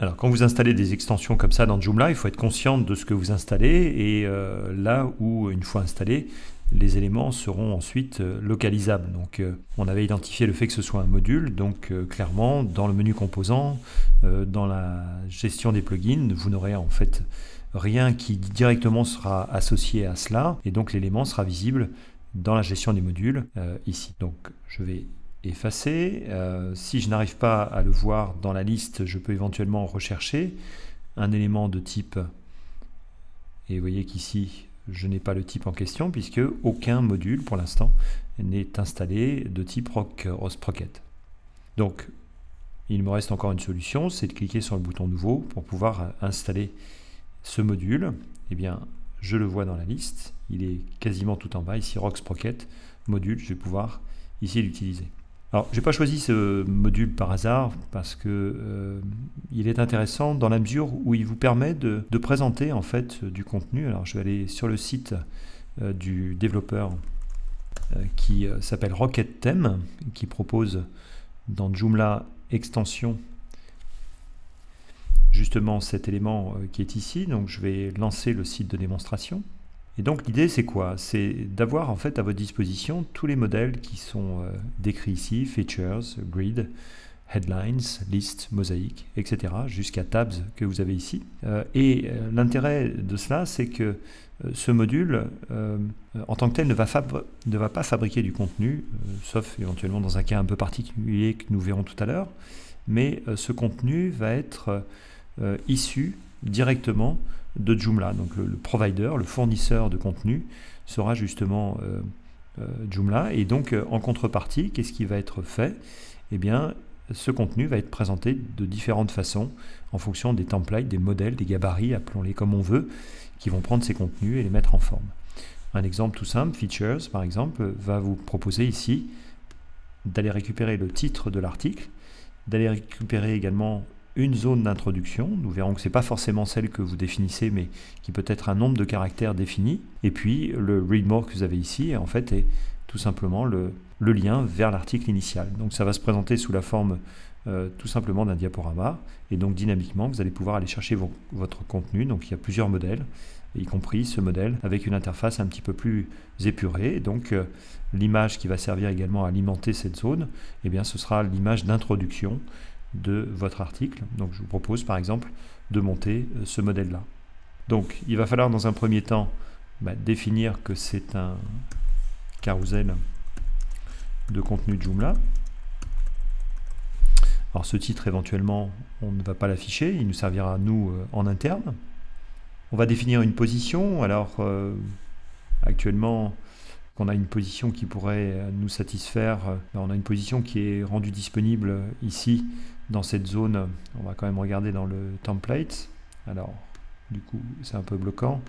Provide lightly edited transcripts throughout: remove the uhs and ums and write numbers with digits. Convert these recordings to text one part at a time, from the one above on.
Alors, quand vous installez des extensions comme ça dans Joomla, il faut être conscient de ce que vous installez et là où, une fois installés, les éléments seront ensuite localisables. Donc, on avait identifié le fait que ce soit un module, donc clairement, dans le menu composants, dans la gestion des plugins, vous n'aurez en fait rien qui directement sera associé à cela, et donc l'élément sera visible dans la gestion des modules ici. Donc, je vais effacer. Si je n'arrive pas à le voir dans la liste, je peux éventuellement rechercher un élément de type, et vous voyez qu'ici je n'ai pas le type en question puisque aucun module pour l'instant n'est installé de type Sprocket. Donc il me reste encore une solution, c'est de cliquer sur le bouton nouveau pour pouvoir installer ce module. Eh bien, je le vois dans la liste, il est quasiment tout en bas ici, Sprocket module, je vais pouvoir ici l'utiliser. Alors, je n'ai pas choisi ce module par hasard parce que il est intéressant dans la mesure où il vous permet de présenter en fait du contenu. Alors, je vais aller sur le site du développeur qui s'appelle Rocket Theme, qui propose dans Joomla extension justement cet élément qui est ici. Donc, je vais lancer le site de démonstration. Et donc l'idée c'est quoi? C'est d'avoir en fait à votre disposition tous les modèles qui sont décrits ici, features, grid, headlines, list, mosaïque, etc. jusqu'à tabs que vous avez ici. L'intérêt de cela c'est que ce module en tant que tel ne va pas fabriquer du contenu, sauf éventuellement dans un cas un peu particulier que nous verrons tout à l'heure, mais ce contenu va être issu directement de Joomla. Donc le provider, le fournisseur de contenu sera justement Joomla, et donc en contrepartie, qu'est-ce qui va être fait? Eh bien, ce contenu va être présenté de différentes façons en fonction des templates, des modèles, des gabarits, appelons-les comme on veut, qui vont prendre ces contenus et les mettre en forme. Un exemple tout simple, Features par exemple, va vous proposer ici d'aller récupérer le titre de l'article, d'aller récupérer également une zone d'introduction. Nous verrons que ce n'est pas forcément celle que vous définissez, mais qui peut être un nombre de caractères défini. Et puis le read more que vous avez ici, en fait, est tout simplement le lien vers l'article initial. Donc ça va se présenter sous la forme tout simplement d'un diaporama. Et donc dynamiquement, vous allez pouvoir aller chercher votre contenu. Donc il y a plusieurs modèles, y compris ce modèle avec une interface un petit peu plus épurée. Et donc l'image qui va servir également à alimenter cette zone, eh bien, ce sera l'image d'introduction de votre article. Donc je vous propose par exemple de monter ce modèle là. Donc il va falloir dans un premier temps définir que c'est un carrousel de contenu Joomla. Alors ce titre éventuellement on ne va pas l'afficher, il nous servira à nous en interne. On va définir une position. Alors actuellement qu'on a une position qui pourrait nous satisfaire, on a une position qui est rendue disponible ici dans cette zone. On va quand même regarder dans le template. Alors du coup c'est un peu bloquant.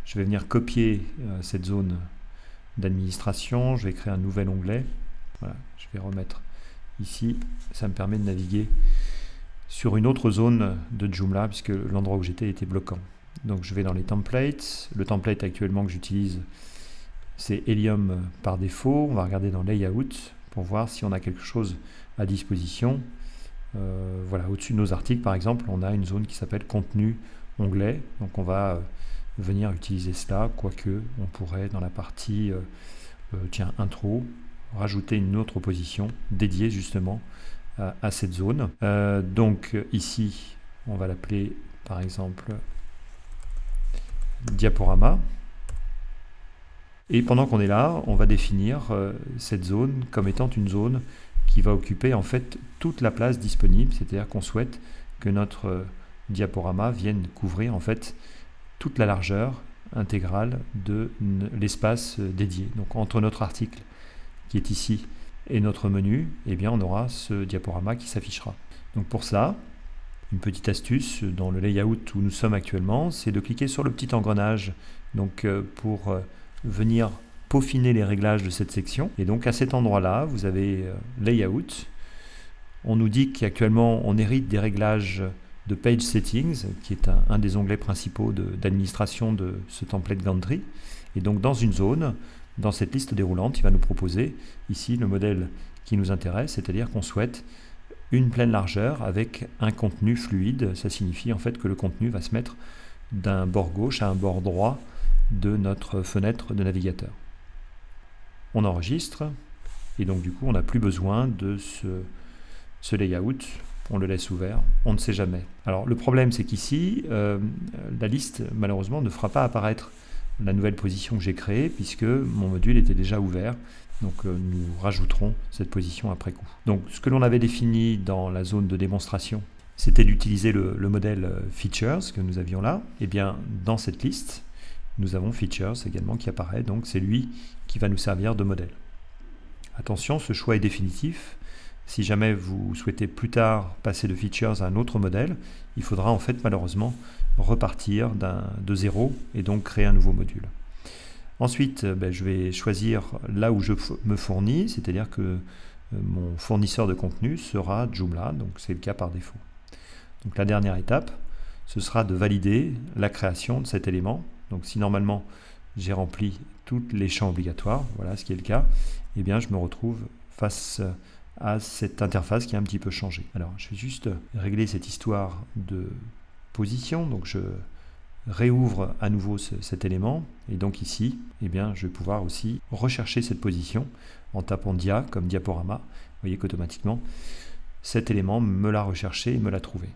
Je vais venir copier cette zone d'administration, je vais créer un nouvel onglet. Voilà, je vais remettre ici, ça me permet de naviguer sur une autre zone de Joomla puisque l'endroit où j'étais était bloquant. Donc je vais dans les templates. Le template actuellement que j'utilise, c'est Helium par défaut. On va regarder dans Layout pour voir si on a quelque chose à disposition. Voilà, au-dessus de nos articles, par exemple, on a une zone qui s'appelle Contenu, onglet. Donc on va venir utiliser cela, quoique on pourrait, dans la partie intro, rajouter une autre position dédiée justement à cette zone. Donc ici, on va l'appeler, par exemple, diaporama. Et pendant qu'on est là, on va définir cette zone comme étant une zone qui va occuper en fait toute la place disponible, c'est-à-dire qu'on souhaite que notre diaporama vienne couvrir en fait toute la largeur intégrale de l'espace dédié. Donc entre notre article qui est ici et notre menu, eh bien on aura ce diaporama qui s'affichera. Donc pour ça, une petite astuce dans le layout où nous sommes actuellement, c'est de cliquer sur le petit engrenage donc pour venir peaufiner les réglages de cette section. Et donc à cet endroit-là, vous avez Layout. On nous dit qu'actuellement, on hérite des réglages de Page Settings, qui est un des onglets principaux d'administration de ce template Gantry. Et donc dans une zone, dans cette liste déroulante, il va nous proposer ici le modèle qui nous intéresse, c'est-à-dire qu'on souhaite une pleine largeur avec un contenu fluide. Ça signifie en fait que le contenu va se mettre d'un bord gauche à un bord droit de notre fenêtre de navigateur. On enregistre et donc du coup on n'a plus besoin de ce layout, on le laisse ouvert, on ne sait jamais. Alors le problème c'est qu'ici la liste malheureusement ne fera pas apparaître la nouvelle position que j'ai créée puisque mon module était déjà ouvert. Donc nous rajouterons cette position après coup. Donc ce que l'on avait défini dans la zone de démonstration, c'était d'utiliser le modèle Features que nous avions là. Et bien dans cette liste, nous avons Features également qui apparaît, donc c'est lui qui va nous servir de modèle. Attention, ce choix est définitif. Si jamais vous souhaitez plus tard passer de Features à un autre modèle, il faudra en fait malheureusement repartir de zéro et donc créer un nouveau module. Ensuite, je vais choisir là où je me fournis, c'est-à-dire que mon fournisseur de contenu sera Joomla, donc c'est le cas par défaut. Donc la dernière étape, ce sera de valider la création de cet élément. Donc si normalement j'ai rempli tous les champs obligatoires, voilà ce qui est le cas, eh bien je me retrouve face à cette interface qui a un petit peu changé. Alors je vais juste régler cette histoire de position, donc je réouvre à nouveau cet élément et donc ici eh bien, je vais pouvoir aussi rechercher cette position en tapant dia comme diaporama. Vous voyez qu'automatiquement cet élément me l'a recherché et me l'a trouvé.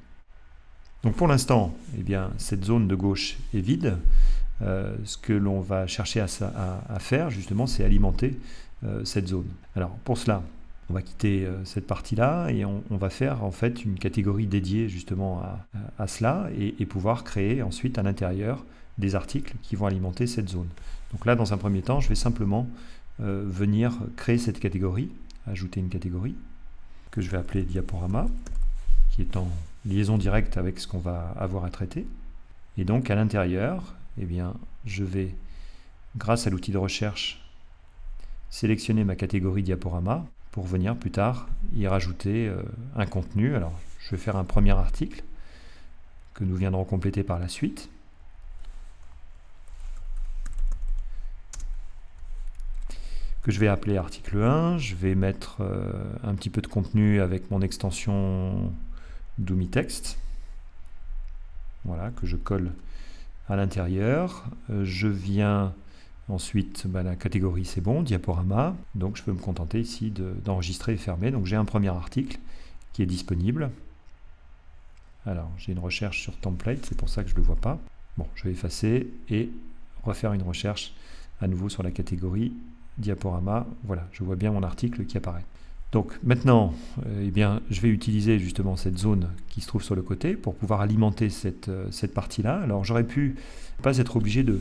Donc pour l'instant eh bien, cette zone de gauche est vide. Ce que l'on va chercher à faire justement c'est alimenter cette zone. Alors pour cela on va quitter cette partie-là et on va faire en fait une catégorie dédiée justement à cela et pouvoir créer ensuite à l'intérieur des articles qui vont alimenter cette zone. Donc là, dans un premier temps, je vais simplement venir créer cette catégorie, ajouter une catégorie que je vais appeler diaporama, qui est en liaison directe avec ce qu'on va avoir à traiter. Et donc à l'intérieur, eh bien, je vais, grâce à l'outil de recherche, sélectionner ma catégorie diaporama pour venir plus tard y rajouter un contenu. Alors je vais faire un premier article que nous viendrons compléter par la suite. Que je vais appeler article 1. Je vais mettre un petit peu de contenu avec mon extension Doomitext. Voilà, que je colle à l'intérieur. Je viens ensuite, la catégorie c'est bon, diaporama, donc je peux me contenter ici d'enregistrer et fermer. Donc j'ai un premier article qui est disponible. Alors j'ai une recherche sur template, c'est pour ça que je ne le vois pas. Bon, je vais effacer et refaire une recherche à nouveau sur la catégorie diaporama. Voilà, je vois bien mon article qui apparaît. Donc maintenant, eh bien, je vais utiliser justement cette zone qui se trouve sur le côté pour pouvoir alimenter cette partie-là. Alors j'aurais pu pas être obligé de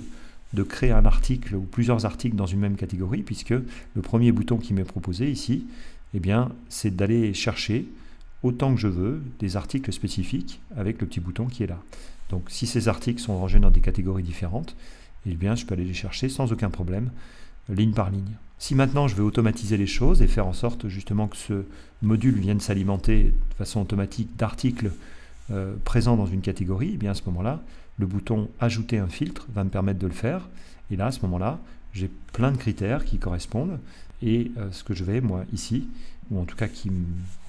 créer un article ou plusieurs articles dans une même catégorie, puisque le premier bouton qui m'est proposé ici, eh bien, c'est d'aller chercher autant que je veux des articles spécifiques avec le petit bouton qui est là. Donc si ces articles sont rangés dans des catégories différentes, eh bien, je peux aller les chercher sans aucun problème, ligne par ligne. Si maintenant je veux automatiser les choses et faire en sorte justement que ce module vienne s'alimenter de façon automatique d'articles présents dans une catégorie, eh bien à ce moment-là, le bouton ajouter un filtre va me permettre de le faire. Et là, à ce moment-là, j'ai plein de critères qui correspondent. Et ce que je vais, moi, ici, ou en tout cas qui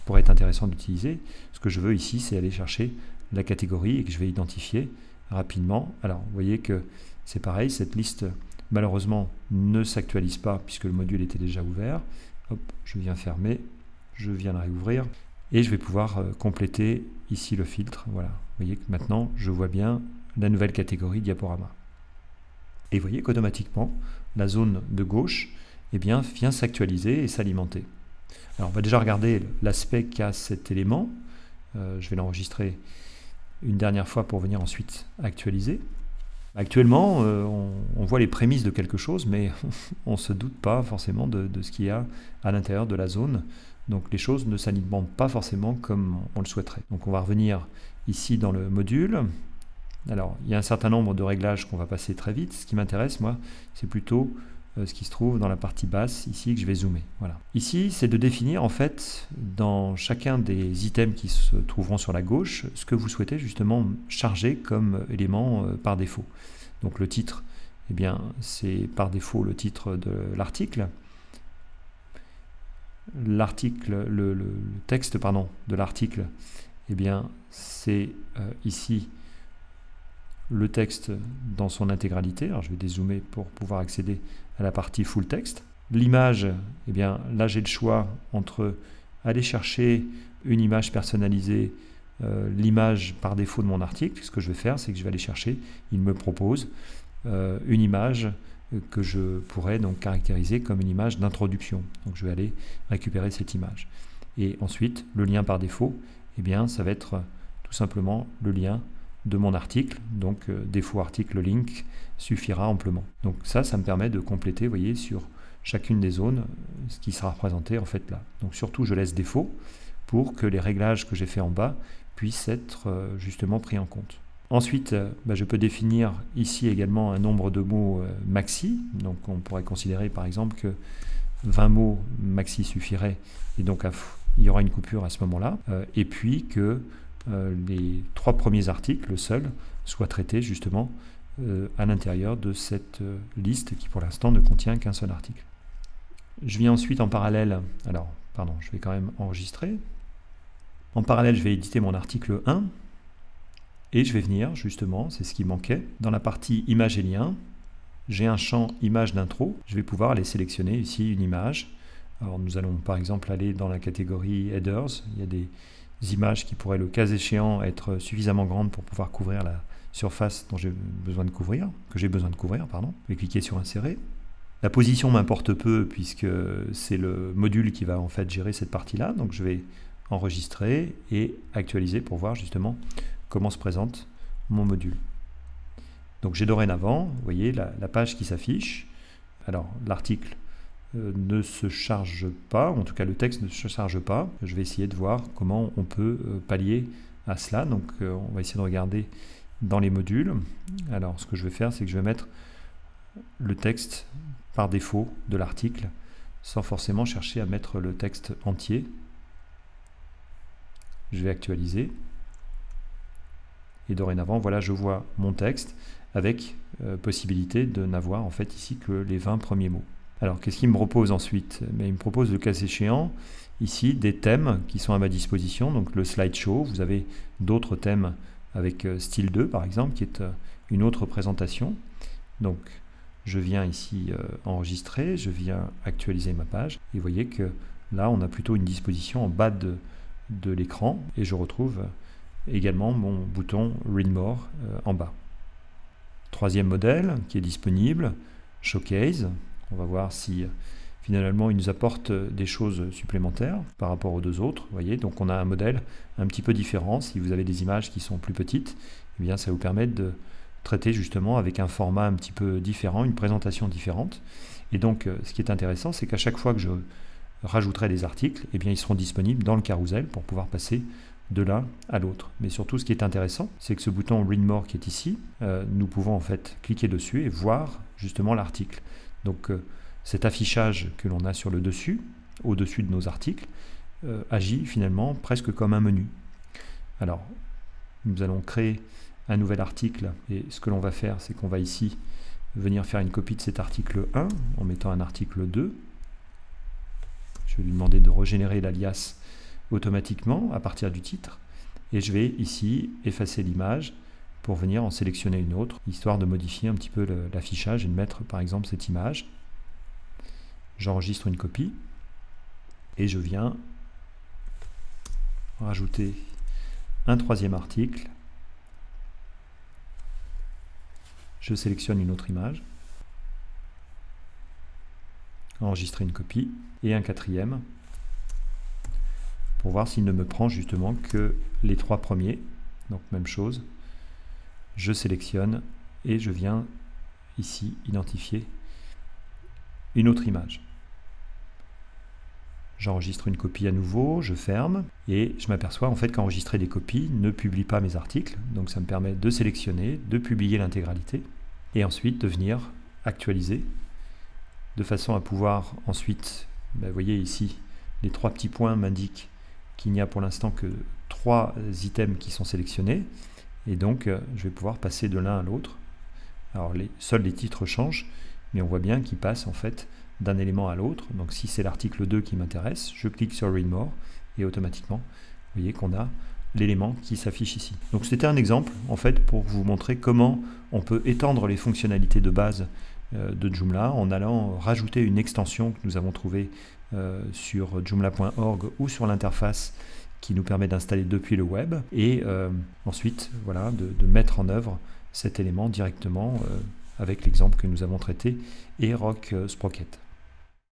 pourrait être intéressant d'utiliser, ce que je veux ici, c'est aller chercher la catégorie et que je vais identifier rapidement. Alors, vous voyez que c'est pareil, cette liste, malheureusement, ne s'actualise pas puisque le module était déjà ouvert. Hop, je viens fermer, je viens le réouvrir. Et je vais pouvoir compléter ici le filtre. Voilà, vous voyez que maintenant, je vois bien la nouvelle catégorie diaporama. Et vous voyez qu'automatiquement, la zone de gauche eh bien, vient s'actualiser et s'alimenter. Alors on va déjà regarder l'aspect qu'a cet élément. Je vais l'enregistrer une dernière fois pour venir ensuite actualiser. Actuellement, on voit les prémices de quelque chose, mais on ne se doute pas forcément de ce qu'il y a à l'intérieur de la zone. Donc les choses ne s'alimentent pas forcément comme on le souhaiterait. Donc on va revenir ici dans le module. Alors, il y a un certain nombre de réglages qu'on va passer très vite. Ce qui m'intéresse, moi, c'est plutôt ce qui se trouve dans la partie basse, ici, que je vais zoomer. Voilà. Ici, c'est de définir, en fait, dans chacun des items qui se trouveront sur la gauche, ce que vous souhaitez justement charger comme élément par défaut. Donc, le titre, eh bien, c'est par défaut le titre de l'article. l'article, le texte pardon, de l'article, eh bien c'est ici le texte dans son intégralité. Alors je vais dézoomer pour pouvoir accéder à la partie full text. L'image, eh bien là j'ai le choix entre aller chercher une image personnalisée, l'image par défaut de mon article. Ce que je vais faire, c'est que je vais aller chercher, il me propose une image que je pourrais donc caractériser comme une image d'introduction. Donc je vais aller récupérer cette image. Et ensuite, le lien par défaut, eh bien ça va être tout simplement le lien de mon article, donc défaut article link suffira amplement. Donc ça me permet de compléter, vous voyez, sur chacune des zones, ce qui sera représenté en fait là. Donc surtout je laisse défaut pour que les réglages que j'ai fait en bas puissent être justement pris en compte. Ensuite, je peux définir ici également un nombre de mots maxi, donc on pourrait considérer par exemple que 20 mots maxi suffirait, et donc il y aura une coupure à ce moment-là, et puis que les 3 premiers articles, le seul, soient traités justement à l'intérieur de cette liste qui pour l'instant ne contient qu'un seul article. Je viens ensuite en parallèle, je vais quand même enregistrer. En parallèle, je vais éditer mon article 1 et je vais venir justement, c'est ce qui manquait, dans la partie images et liens, j'ai un champ image d'intro, je vais pouvoir aller sélectionner ici une image. Alors nous allons par exemple aller dans la catégorie headers, il y a des images qui pourraient le cas échéant être suffisamment grandes pour pouvoir couvrir la surface dont j'ai besoin de couvrir, Je vais cliquer sur insérer. La position m'importe peu puisque c'est le module qui va en fait gérer cette partie-là, donc je vais enregistrer et actualiser pour voir justement comment se présente mon module. Donc j'ai dorénavant, vous voyez, la page qui s'affiche. Alors l'article ne se charge pas, en tout cas le texte ne se charge pas. Je vais essayer de voir comment on peut pallier à cela. Donc on va essayer de regarder dans les modules. Alors ce que je vais faire, c'est que je vais mettre le texte par défaut de l'article sans forcément chercher à mettre le texte entier. Je vais actualiser. Et dorénavant, voilà, je vois mon texte avec possibilité de n'avoir en fait ici que les 20 premiers mots. Alors, qu'est-ce qu'il me propose ensuite? Il me propose le cas échéant, ici, des thèmes qui sont à ma disposition. Donc, le slideshow, vous avez d'autres thèmes avec style 2, par exemple, qui est une autre présentation. Donc, je viens ici enregistrer, je viens actualiser ma page. Et vous voyez que là, on a plutôt une disposition en bas de l'écran. Et je retrouve également mon bouton Read More en bas. Troisième modèle qui est disponible, Showcase. On va voir si finalement il nous apporte des choses supplémentaires par rapport aux deux autres. Vous voyez, donc on a un modèle un petit peu différent. Si vous avez des images qui sont plus petites, eh bien ça vous permet de traiter justement avec un format un petit peu différent, une présentation différente. Et donc ce qui est intéressant, c'est qu'à chaque fois que je rajouterai des articles, eh bien ils seront disponibles dans le carrousel pour pouvoir passer de l'un à l'autre. Mais surtout, ce qui est intéressant, c'est que ce bouton Read More qui est ici, nous pouvons en fait cliquer dessus et voir justement l'article. Donc cet affichage que l'on a sur le dessus, au-dessus de nos articles, agit finalement presque comme un menu. Alors, nous allons créer un nouvel article et ce que l'on va faire, c'est qu'on va ici venir faire une copie de cet article 1 en mettant un article 2. Je vais lui demander de régénérer l'alias automatiquement à partir du titre et je vais ici effacer l'image pour venir en sélectionner une autre, histoire de modifier un petit peu l'affichage et de mettre par exemple cette image. J'enregistre une copie et je viens rajouter un troisième article. Je sélectionne une autre image, enregistrer une copie et un quatrième pour voir s'il ne me prend justement que les 3 premiers. Donc même chose, je sélectionne et je viens ici identifier une autre image. J'enregistre une copie à nouveau, je ferme et je m'aperçois en fait qu'enregistrer des copies ne publie pas mes articles. Donc ça me permet de sélectionner, de publier l'intégralité et ensuite de venir actualiser de façon à pouvoir ensuite, vous voyez ici, les 3 petits points m'indiquent qu'il n'y a pour l'instant que 3 items qui sont sélectionnés et donc je vais pouvoir passer de l'un à l'autre. Alors seuls les titres changent, mais on voit bien qu'ils passent en fait d'un élément à l'autre. Donc si c'est l'article 2 qui m'intéresse, je clique sur Read More et automatiquement, vous voyez qu'on a l'élément qui s'affiche ici. Donc c'était un exemple en fait pour vous montrer comment on peut étendre les fonctionnalités de base de Joomla en allant rajouter une extension que nous avons trouvée sur joomla.org ou sur l'interface qui nous permet d'installer depuis le web et ensuite voilà, de mettre en œuvre cet élément directement avec l'exemple que nous avons traité et Rock Sprocket.